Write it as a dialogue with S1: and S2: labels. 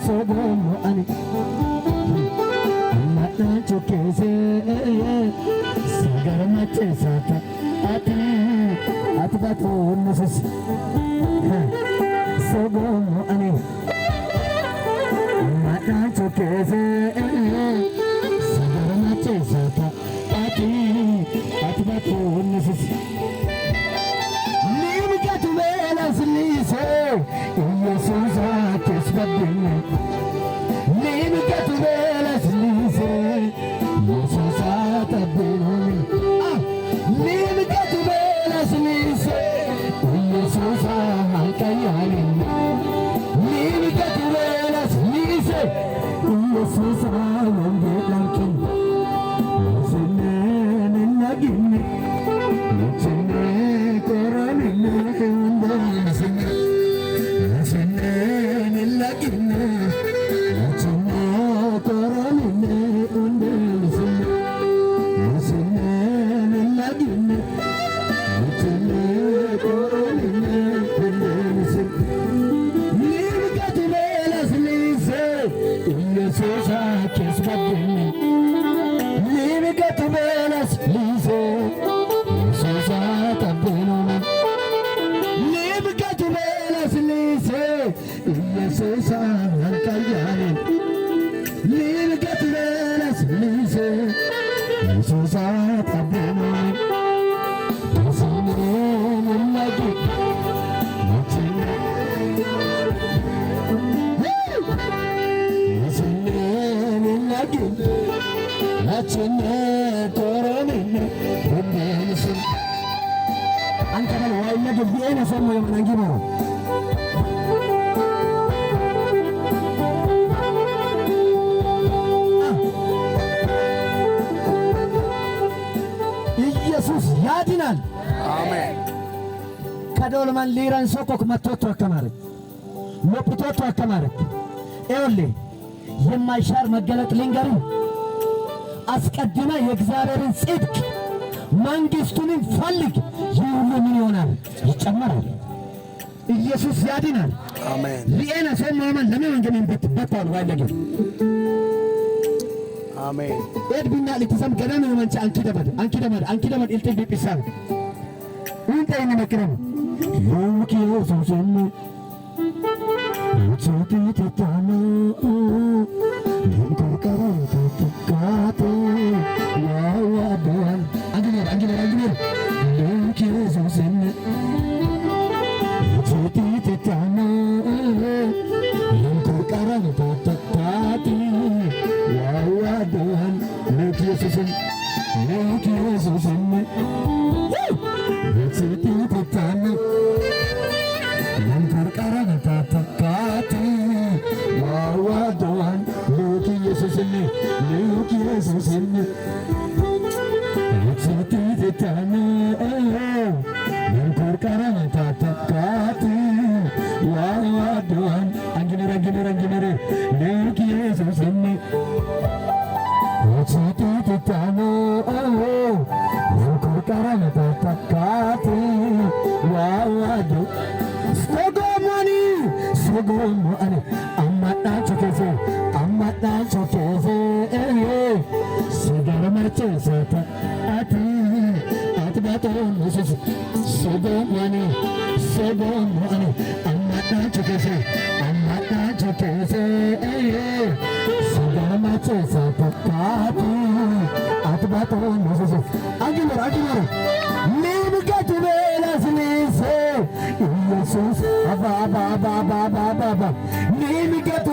S1: sogomo ani mata chokese sagar mache sata ati batu nusus sogomo ani mata chokese sagar mache sata ati batu nusus ኢየሱስ አትስበብኝ ሊምቀት በለስ ሊሴ ኢየሱስ አጠብኝ ሊምቀት በለስ ሊሴ ኢየሱስ አልቀያልኝ ሊምቀት በለስ ሊሴ ኢየሱስ መንገላንኪን ስነን ነግኝ ልችነ ቆረንነ እንደስነ ኢየሱስ ያድናል። አሜን። ከዶልማን ሊራን ሶኮክ መቶቶ አከማረት ሎፕቶቶ አከማረት ኤውሌ የማይሻር መገለጥ ልንገር አስቀድመ የእግዚአብሔርን ጽድቅ መንግስቱንም ፈልግ ይህ ሁሉ ምን ይሆናል? ይጨመራል። ኢየሱስ ያድናል። አሜን። ሊኤና ሰማማን ለምን እንደምን በተባሉ አይደለም። አሜን። ኤድቢና ለተሰም ገዳም መንጫ አንኪ ደመድ ኢልቴ ቢፒሳል እንተይነ መክረም ሉኪዮ ሶሶሙ ሉቺቲ ተታሙ ለንተቀረ ተተካቱ ያዋዳል አንግነር ሉኪዮ ሶሶሙ ሉቺቲ ተታሙ ለንተቀረ ተተካቱ ያዋዳል ለኢየሱስም ሉቺቲ ተታሙ ለንተቀረ ተተካቱ ያዋዳል ለኢየሱስም ሉቺቲ ተታሙ ለንተቀረ ተተካቱ ያዋዳል አንግነር ለኢየሱስም ሉቺቲ ተታሙ ለንተቀረ ተተካቱ ያዋዳል Sogomani amata chokese Sigara marche sata atbato nusus Sogomani amata chokese Sigara marche sata atbato nusus Agimar Name get to Jesus, Name get to